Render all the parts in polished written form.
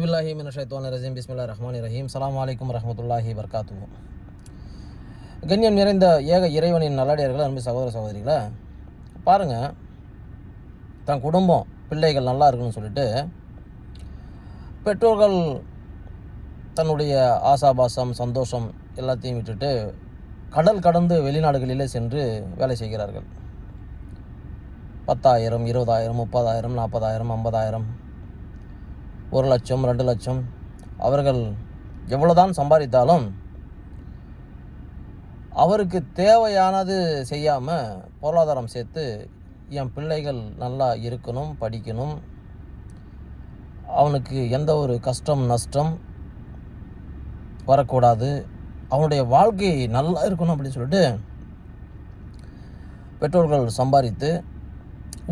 பில்லாஹி மினஷ் ஷைத்தானிர் ரஜீம். பிஸ்மில்லாஹிர் ரஹ்மானிர் ரஹீம். அஸ்ஸலாமு அலைக்கும் வரஹ்மத்துல்லாஹி வபரகாத்துஹு. கண்ணியம் நிறைந்த ஏக இறைவனின் நல்லடியார்கள், அன்பு சகோதர சகோதரிகளை பாருங்கள், தன் குடும்பம் பிள்ளைகள் நல்லா இருக்குன்னு சொல்லிட்டு பெற்றோர்கள் தன்னுடைய ஆசாபாசம் சந்தோஷம் எல்லாத்தையும் விட்டுட்டு கடல் கடந்து வெளிநாடுகளிலே சென்று வேலை செய்கிறார்கள். 10,000, 20,000, 30,000, 40,000, 50,000, 1,00,000, 2,00,000 அவர்கள் எவ்வளோதான் சம்பாதித்தாலும் அவருக்கு தேவையானது செய்யாமல் பொருளாதாரம் சேர்த்து என் பிள்ளைகள் நல்லா இருக்கணும், படிக்கணும், அவனுக்கு எந்த ஒரு கஷ்டம் நஷ்டம் வரக்கூடாது, அவனுடைய வாழ்க்கை நல்லா இருக்கணும் அப்படின்னு சொல்லிட்டு பெற்றோர்கள் சம்பாதித்து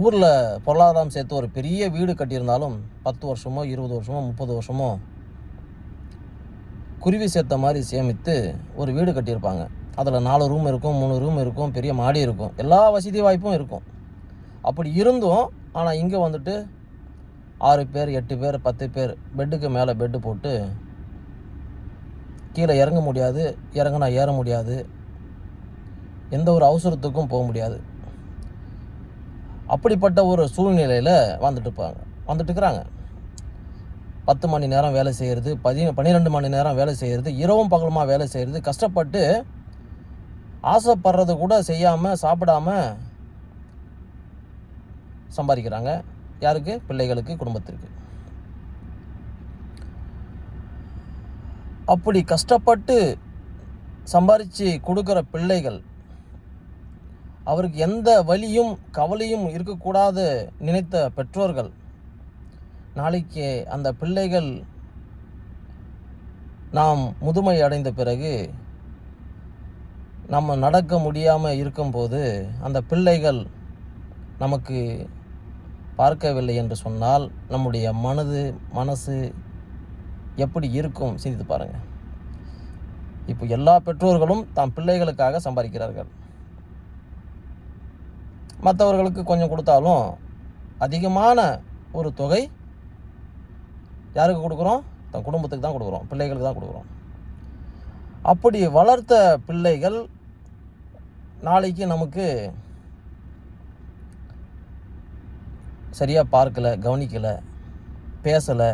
ஊரில் பொருளாதாரம் சேர்த்து ஒரு பெரிய வீடு கட்டியிருந்தாலும் 10 வருஷமோ 20 வருஷமோ 30 வருஷமோ குருவி சேர்த்த மாதிரி சேமித்து ஒரு வீடு கட்டியிருப்பாங்க. அதில் 4 ரூம் இருக்கும், 3 ரூம் இருக்கும், பெரிய மாடி இருக்கும், எல்லா வசதி வாய்ப்பும் இருக்கும். அப்படி இருந்தும் ஆனால் இங்கே வந்துட்டு 6 பேர் 8 பேர் 10 பேர் பெட்டுக்கு மேலே பெட்டு போட்டு கீழே இறங்க முடியாது, இறங்கினா ஏற முடியாது, எந்த ஒரு அவசரத்துக்கும் போக முடியாது. அப்படிப்பட்ட ஒரு சூழ்நிலையில் வந்துட்டுருக்குறாங்க. 10 மணி நேரம் வேலை செய்கிறது, 12 மணி நேரம் வேலை செய்கிறது, இரவும் பகலுமா வேலை செய்கிறது, கஷ்டப்பட்டு ஆசைப்படுறது கூட செய்யாமல் சாப்பிடாம சம்பாதிக்கிறாங்க. யாருக்கு? பிள்ளைகளுக்கு, குடும்பத்திற்கு. அப்படி கஷ்டப்பட்டு சம்பாதிச்சு கொடுக்குற பிள்ளைகள், அவருக்கு எந்த வலியும் கவலையும் இருக்கக்கூடாது நினைத்த பெற்றோர்கள், நாளைக்கு அந்த பிள்ளைகள் நாம் முதுமை அடைந்த பிறகு நம்ம நடக்க முடியாமல் இருக்கும்போது அந்த பிள்ளைகள் நமக்கு பார்க்கவில்லை என்று சொன்னால் நம்முடைய மனசு எப்படி இருக்கும் சிந்தித்து பாருங்கள். இப்போ எல்லா பெற்றோர்களும் தாம் பிள்ளைகளுக்காக சம்பாதிக்கிறார்கள். மற்றவர்களுக்கு கொஞ்சம் கொடுத்தாலும் அதிகமான ஒரு தொகை யாருக்கு கொடுக்குறோம்? தன் குடும்பத்துக்கு தான் கொடுக்குறோம், பிள்ளைகளுக்கு தான் கொடுக்குறோம். அப்படி வளர்த்த பிள்ளைகள் நாளைக்கு நமக்கு சரியாக பார்க்கலை, கவனிக்கலை, பேசலை.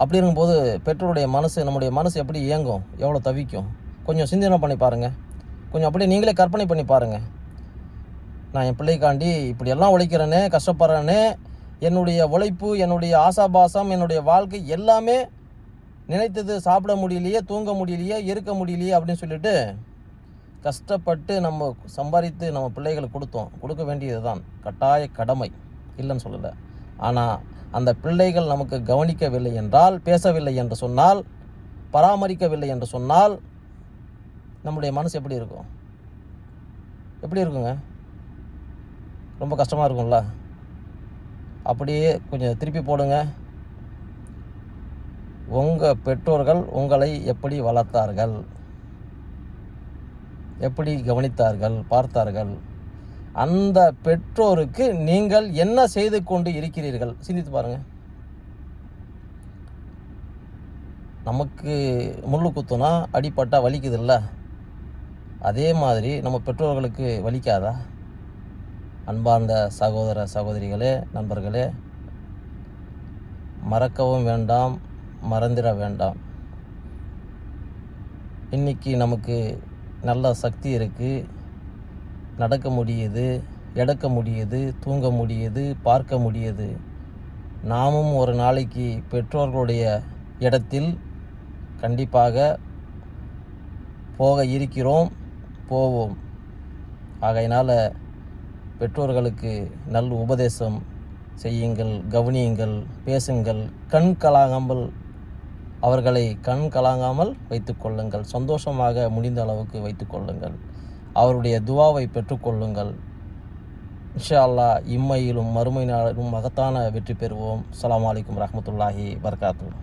அப்படி இருக்கும்போது பெற்றோருடைய நம்முடைய மனசு எப்படி இயங்கும், எவ்வளோ தவிக்கும்? கொஞ்சம் சிந்தனை பண்ணி பாருங்கள். கொஞ்சம் அப்படியே நீங்களே கற்பனை பண்ணி பாருங்கள். நான் என் பிள்ளைக்காண்டி இப்படியெல்லாம் உழைக்கிறேனே, கஷ்டப்படுறேனே, என்னுடைய உழைப்பு, என்னுடைய ஆசாபாசம், என்னுடைய வாழ்க்கை எல்லாமே நினைத்தது சாப்பிட முடியலையே, தூங்க முடியலையே, இருக்க முடியலையே அப்படின்னு சொல்லிட்டு கஷ்டப்பட்டு நம்ம சம்பாதித்து நம்ம பிள்ளைகளுக்கு கொடுக்க வேண்டியது தான் கட்டாய கடமை, இல்லைன்னு சொல்லலை. ஆனால் அந்த பிள்ளைகள் நமக்கு கவனிக்கவில்லை என்றால், பேசவில்லை என்று சொன்னால், பராமரிக்கவில்லை என்று சொன்னால் நம்முடைய மனசு எப்படி இருக்கும்? எப்படி இருக்குங்க? ரொம்ப கஷ்டமாக இருக்கும்ல. அப்படியே கொஞ்சம் திருப்பி போடுங்க. உங்கள் பெற்றோர்கள் உங்களை எப்படி வளர்த்தார்கள், எப்படி கவனித்தார்கள், பார்த்தார்கள்? அந்த பெற்றோருக்கு நீங்கள் என்ன செய்து கொண்டு இருக்கிறீர்கள்? சிந்தித்து பாருங்கள். நமக்கு முள்ளு குத்துனா அடிப்பட்டா வலிக்குதில்ல, அதே மாதிரி நம்ம பெற்றோர்களுக்கு வலிக்காதா? அன்பார்ந்த சகோதர சகோதரிகளே, நண்பர்களே, மறக்கவும் வேண்டாம், மறந்திட வேண்டாம். இன்றைக்கி நமக்கு நல்ல சக்தி இருக்குது, நடக்க முடியுது, எடுக்க முடியுது, தூங்க முடியுது, பார்க்க முடியுது. நாமும் ஒரு நாளைக்கு பெற்றோர்களுடைய இடத்தில் கண்டிப்பாக போக இருக்கிறோம், போவோம். ஆகையினால் பெற்றோர்களுக்கு நல்ல உபதேசம் செய்யுங்கள், கவனியுங்கள், பேசுங்கள், கண் கலங்காமல் அவர்களை கண் கலங்காமல் வைத்து கொள்ளுங்கள். சந்தோஷமாக முடிந்த அளவுக்கு வைத்து கொள்ளுங்கள். அவருடைய துவாவை பெற்றுக்கொள்ளுங்கள். இன்ஷா அல்லாஹ் இம்மையிலும் மறுமை நாளிலும் மகத்தான வெற்றி பெறுவோம். அஸ்ஸலாமு அலைக்கும் வரஹ்மத்துல்லாஹி வபரகாத்துஹு.